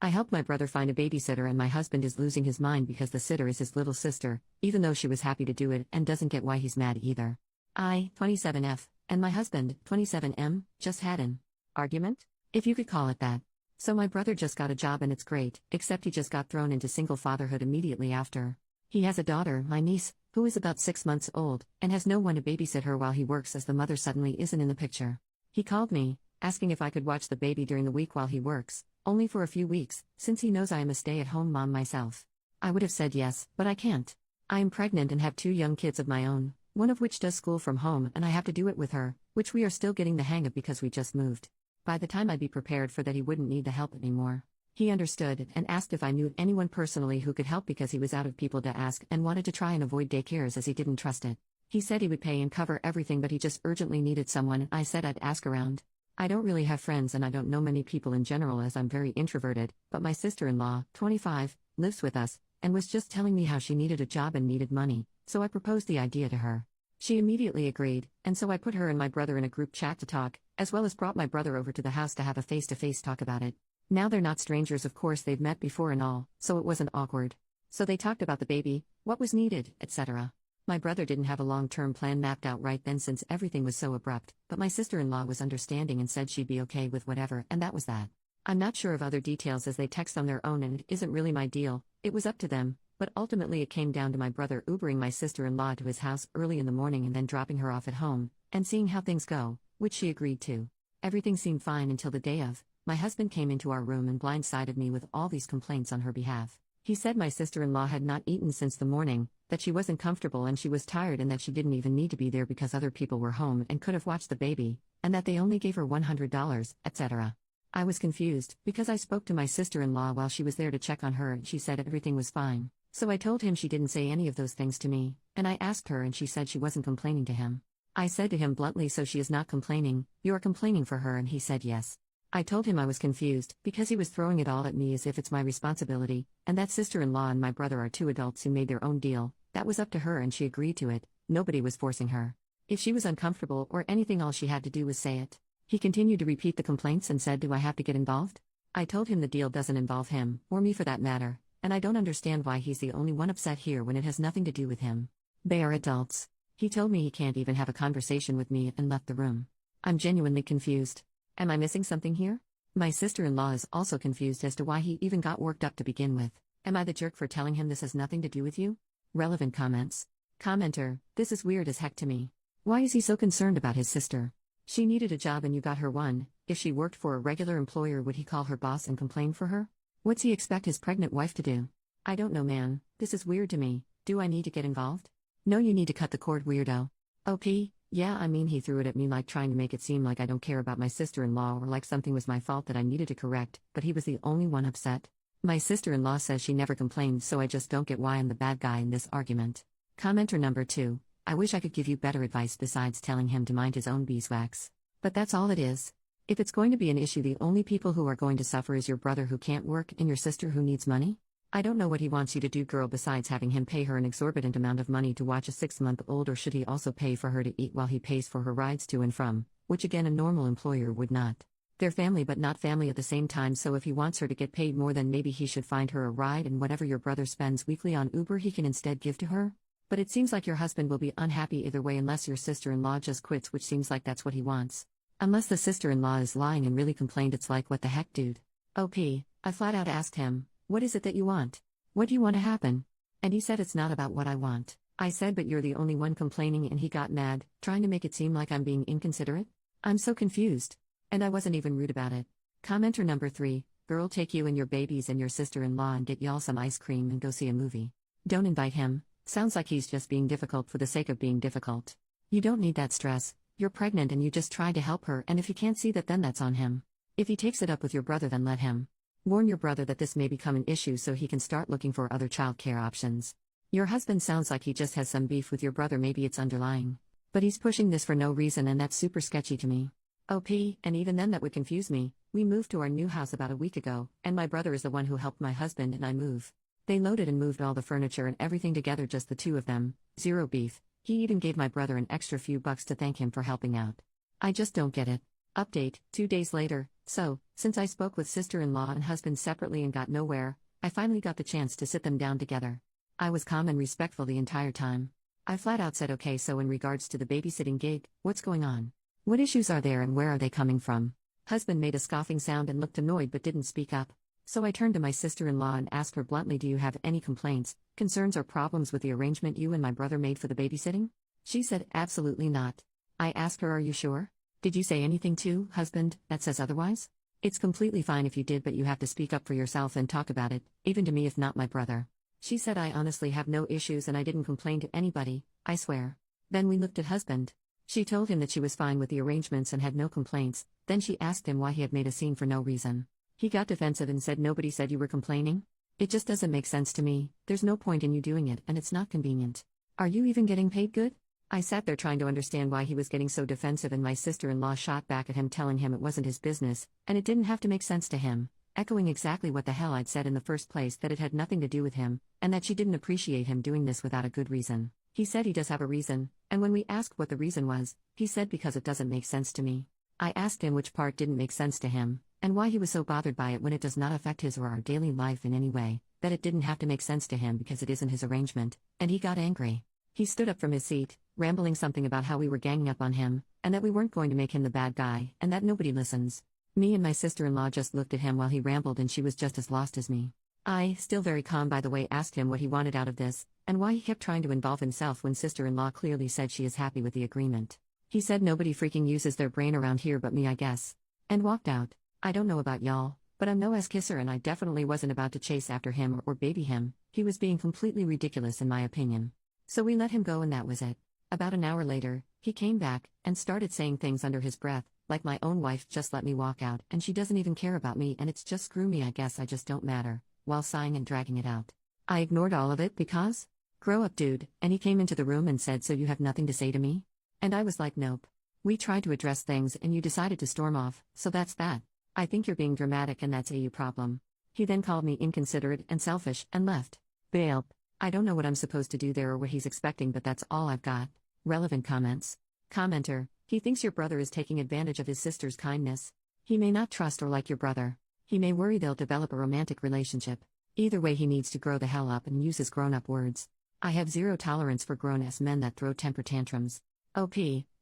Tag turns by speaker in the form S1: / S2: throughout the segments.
S1: I helped my brother find a babysitter and my husband is losing his mind because the sitter is his little sister, even though she was happy to do it and doesn't get why he's mad either. I, 27F, and my husband, 27M, just had an argument? If you could call it that. So my brother just got a job and it's great, except he just got thrown into single fatherhood immediately after. He has a daughter, my niece, who is about 6 months old, and has no one to babysit her while he works as the mother suddenly isn't in the picture. He called me, asking if I could watch the baby during the week while he works, only for a few weeks, since he knows I am a stay-at-home mom myself. I would have said yes, but I can't. I am pregnant and have 2 young kids of my own, one of which does school from home and I have to do it with her, which we are still getting the hang of because we just moved. By the time I'd be prepared for that he wouldn't need the help anymore. He understood and asked if I knew anyone personally who could help because he was out of people to ask and wanted to try and avoid daycares as he didn't trust it. He said he would pay and cover everything but he just urgently needed someone and I said I'd ask around. I don't really have friends and I don't know many people in general as I'm very introverted, but my sister-in-law, 25, lives with us, and was just telling me how she needed a job and needed money, so I proposed the idea to her. She immediately agreed, and so I put her and my brother in a group chat to talk, as well as brought my brother over to the house to have a face-to-face talk about it. Now they're not strangers, of course they've met before and all, so it wasn't awkward. So they talked about the baby, what was needed, etc. My brother didn't have a long-term plan mapped out right then since everything was so abrupt, but my sister-in-law was understanding and said she'd be okay with whatever, and that was that. I'm not sure of other details as they text on their own and it isn't really my deal, it was up to them, but ultimately it came down to my brother Ubering my sister-in-law to his house early in the morning and then dropping her off at home, and seeing how things go, which she agreed to. Everything seemed fine until the day of. My husband came into our room and blindsided me with all these complaints on her behalf. He said my sister-in-law had not eaten since the morning, that she wasn't comfortable and she was tired and that she didn't even need to be there because other people were home and could have watched the baby, and that they only gave her $100, etc. I was confused, because I spoke to my sister-in-law while she was there to check on her and she said everything was fine. So I told him she didn't say any of those things to me, and I asked her and she said she wasn't complaining to him. I said to him bluntly, so she is not complaining, you are complaining for her, and he said yes. I told him I was confused, because he was throwing it all at me as if it's my responsibility, and that sister-in-law and my brother are 2 adults who made their own deal, that was up to her and she agreed to it, nobody was forcing her. If she was uncomfortable or anything all she had to do was say it. He continued to repeat the complaints and said, do I have to get involved? I told him the deal doesn't involve him, or me for that matter, and I don't understand why he's the only one upset here when it has nothing to do with him. They are adults. He told me he can't even have a conversation with me and left the room. I'm genuinely confused. Am I missing something here? My sister-in-law is also confused as to why he even got worked up to begin with. Am I the jerk for telling him this has nothing to do with you? Relevant comments. Commenter, this is weird as heck to me. Why is he so concerned about his sister? She needed a job and you got her one. If she worked for a regular employer, would he call her boss and complain for her? What's he expect his pregnant wife to do? I don't know, man. This is weird to me. Do I need to get involved? No, you need to cut the cord, weirdo. OP, yeah, I mean he threw it at me like trying to make it seem like I don't care about my sister-in-law or like something was my fault that I needed to correct, but he was the only one upset. My sister-in-law says she never complained, so I just don't get why I'm the bad guy in this argument. Commenter number 2, I wish I could give you better advice besides telling him to mind his own beeswax. But that's all it is. If it's going to be an issue, the only people who are going to suffer is your brother who can't work and your sister who needs money? I don't know what he wants you to do, girl, besides having him pay her an exorbitant amount of money to watch a 6-month-old, or should he also pay for her to eat while he pays for her rides to and from, which again a normal employer would not. They're family but not family at the same time, so if he wants her to get paid more, then maybe he should find her a ride, and whatever your brother spends weekly on Uber he can instead give to her? But it seems like your husband will be unhappy either way unless your sister-in-law just quits, which seems like that's what he wants. Unless the sister-in-law is lying and really complained, it's like, what the heck, dude? OP, I flat out asked him, what is it that you want? What do you want to happen? And he said it's not about what I want. I said, but you're the only one complaining, and he got mad, trying to make it seem like I'm being inconsiderate? I'm so confused. And I wasn't even rude about it. Commenter number 3, girl, take you and your babies and your sister-in-law and get y'all some ice cream and go see a movie. Don't invite him. Sounds like he's just being difficult for the sake of being difficult. You don't need that stress. You're pregnant and you just tried to help her, and if he can't see that, then that's on him. If he takes it up with your brother, then let him. Warn your brother that this may become an issue so he can start looking for other childcare options. Your husband sounds like he just has some beef with your brother, maybe it's underlying. But he's pushing this for no reason, and that's super sketchy to me. OP, and even then that would confuse me. We moved to our new house about a week ago, and my brother is the one who helped my husband and I move. They loaded and moved all the furniture and everything together, just the 2 of them, zero beef. He even gave my brother an extra few bucks to thank him for helping out. I just don't get it. Update, 2 days later, So, since I spoke with sister-in-law and husband separately and got nowhere, I finally got the chance to sit them down together. I was calm and respectful the entire time. I flat out said, okay, so in regards to the babysitting gig, what's going on? What issues are there and where are they coming from? Husband made a scoffing sound and looked annoyed but didn't speak up. So I turned to my sister-in-law and asked her bluntly, do you have any complaints, concerns or problems with the arrangement you and my brother made for the babysitting? She said, absolutely not. I asked her, are you sure? Did you say anything to, husband, that says otherwise? It's completely fine if you did, but you have to speak up for yourself and talk about it, even to me if not my brother. She said, I honestly have no issues and I didn't complain to anybody, I swear. Then we looked at husband. She told him that she was fine with the arrangements and had no complaints, then she asked him why he had made a scene for no reason. He got defensive and said, nobody said you were complaining? It just doesn't make sense to me, there's no point in you doing it and it's not convenient. Are you even getting paid good? I sat there trying to understand why he was getting so defensive, and my sister-in-law shot back at him telling him it wasn't his business, and it didn't have to make sense to him, echoing exactly what the hell I'd said in the first place, that it had nothing to do with him, and that she didn't appreciate him doing this without a good reason. He said he does have a reason, and when we asked what the reason was, he said because it doesn't make sense to me. I asked him which part didn't make sense to him, and why he was so bothered by it when it does not affect his or our daily life in any way, that it didn't have to make sense to him because it isn't his arrangement, and he got angry. He stood up from his seat, rambling something about how we were ganging up on him, and that we weren't going to make him the bad guy, and that nobody listens. Me and my sister-in-law just looked at him while he rambled, and she was just as lost as me. I, still very calm by the way, asked him what he wanted out of this, and why he kept trying to involve himself when sister-in-law clearly said she is happy with the agreement. He said nobody freaking uses their brain around here but me, I guess. And walked out. I don't know about y'all, but I'm no ass kisser and I definitely wasn't about to chase after him or baby him. He was being completely ridiculous in my opinion. So we let him go and that was it. About an hour later, he came back, and started saying things under his breath, like my own wife just let me walk out and she doesn't even care about me and it's just screw me, I guess I just don't matter, while sighing and dragging it out. I ignored all of it because? Grow up, dude, and he came into the room and said, so you have nothing to say to me? And I was like, nope. We tried to address things and you decided to storm off, so that's that. I think you're being dramatic and that's a you problem. He then called me inconsiderate and selfish and left. Bail. I don't know what I'm supposed to do there or what he's expecting, but that's all I've got. Relevant comments. Commenter, he thinks your brother is taking advantage of his sister's kindness. He may not trust or like your brother. He may worry they'll develop a romantic relationship. Either way, he needs to grow the hell up and use his grown-up words. I have zero tolerance for grown-ass men that throw temper tantrums. OP,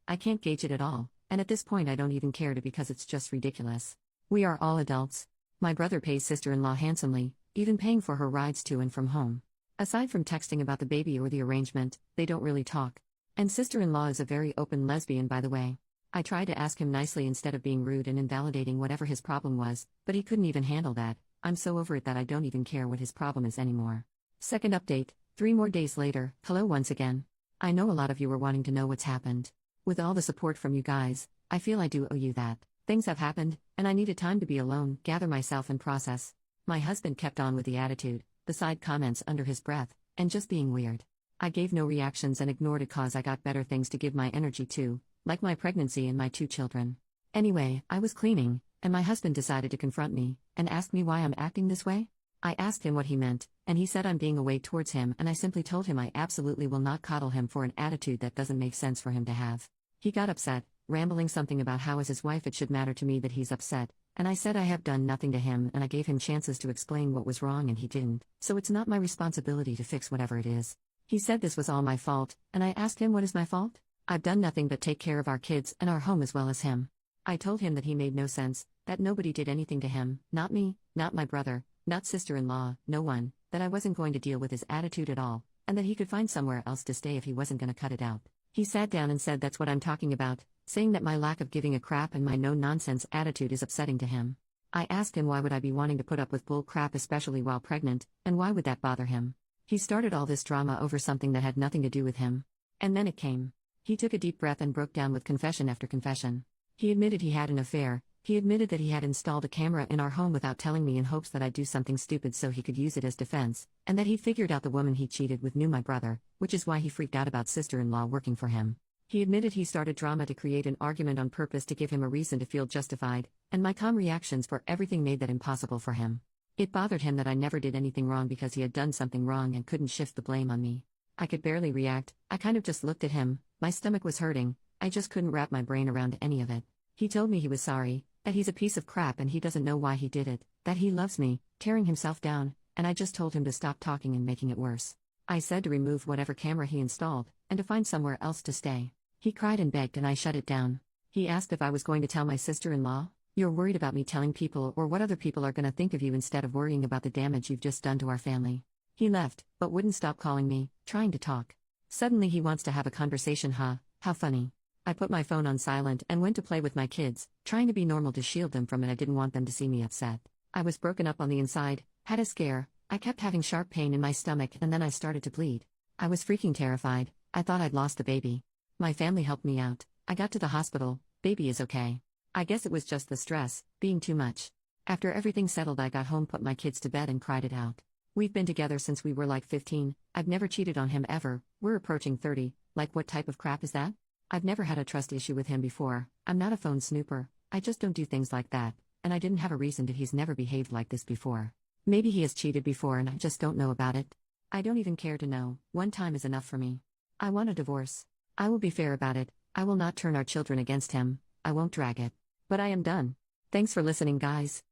S1: I can't gauge it at all, and at this point I don't even care to because it's just ridiculous. We are all adults. My brother pays sister-in-law handsomely, even paying for her rides to and from home. Aside from texting about the baby or the arrangement, they don't really talk. And sister-in-law is a very open lesbian, by the way. I tried to ask him nicely instead of being rude and invalidating whatever his problem was, but he couldn't even handle that. I'm so over it that I don't even care what his problem is anymore. Second update, 3 more days later, hello once again. I know a lot of you were wanting to know what's happened. With all the support from you guys, I feel I do owe you that. Things have happened, and I needed time to be alone, gather myself and process. My husband kept on with the attitude, the side comments under his breath, and just being weird. I gave no reactions and ignored it cause I got better things to give my energy to, like my pregnancy and my 2 children. Anyway, I was cleaning, and my husband decided to confront me, and ask me why I'm acting this way. I asked him what he meant, and he said I'm being a way towards him, and I simply told him I absolutely will not coddle him for an attitude that doesn't make sense for him to have. He got upset, rambling something about how as his wife it should matter to me that he's upset, and I said I have done nothing to him and I gave him chances to explain what was wrong and he didn't, so it's not my responsibility to fix whatever it is. He said this was all my fault, and I asked him what is my fault? I've done nothing but take care of our kids and our home as well as him. I told him that he made no sense, that nobody did anything to him, not me, not my brother, not sister-in-law, no one, that I wasn't going to deal with his attitude at all, and that he could find somewhere else to stay if he wasn't going to cut it out. He sat down and said that's what I'm talking about, saying that my lack of giving a crap and my no-nonsense attitude is upsetting to him. I asked him why would I be wanting to put up with bull crap especially while pregnant, and why would that bother him? He started all this drama over something that had nothing to do with him. And then it came. He took a deep breath and broke down with confession after confession. He admitted he had an affair. He admitted that he had installed a camera in our home without telling me in hopes that I'd do something stupid so he could use it as defense, and that he figured out the woman he cheated with knew my brother, which is why he freaked out about sister-in-law working for him. He admitted he started drama to create an argument on purpose to give him a reason to feel justified, and my calm reactions for everything made that impossible for him. It bothered him that I never did anything wrong because he had done something wrong and couldn't shift the blame on me. I could barely react, I kind of just looked at him, my stomach was hurting, I just couldn't wrap my brain around any of it. He told me he was sorry, That he's a piece of crap and he doesn't know why he did it, that he loves me, tearing himself down, and I just told him to stop talking and making it worse. I said to remove whatever camera he installed, and to find somewhere else to stay. He cried and begged and I shut it down. He asked if I was going to tell my sister-in-law. You're worried about me telling people or what other people are going to think of you instead of worrying about the damage you've just done to our family. He left, but wouldn't stop calling me, trying to talk. Suddenly he wants to have a conversation, huh? How funny. I put my phone on silent and went to play with my kids, trying to be normal to shield them from it. I didn't want them to see me upset. I was broken up on the inside, had a scare, I kept having sharp pain in my stomach and then I started to bleed. I was freaking terrified, I thought I'd lost the baby. My family helped me out, I got to the hospital, baby is okay. I guess it was just the stress, being too much. After everything settled I got home, put my kids to bed and cried it out. We've been together since we were like 15, I've never cheated on him ever, we're approaching 30, like what type of crap is that? I've never had a trust issue with him before, I'm not a phone snooper, I just don't do things like that, and I didn't have a reason to. He's never behaved like this before. Maybe he has cheated before and I just don't know about it. I don't even care to know, one time is enough for me. I want a divorce. I will be fair about it, I will not turn our children against him, I won't drag it. But I am done. Thanks for listening, guys.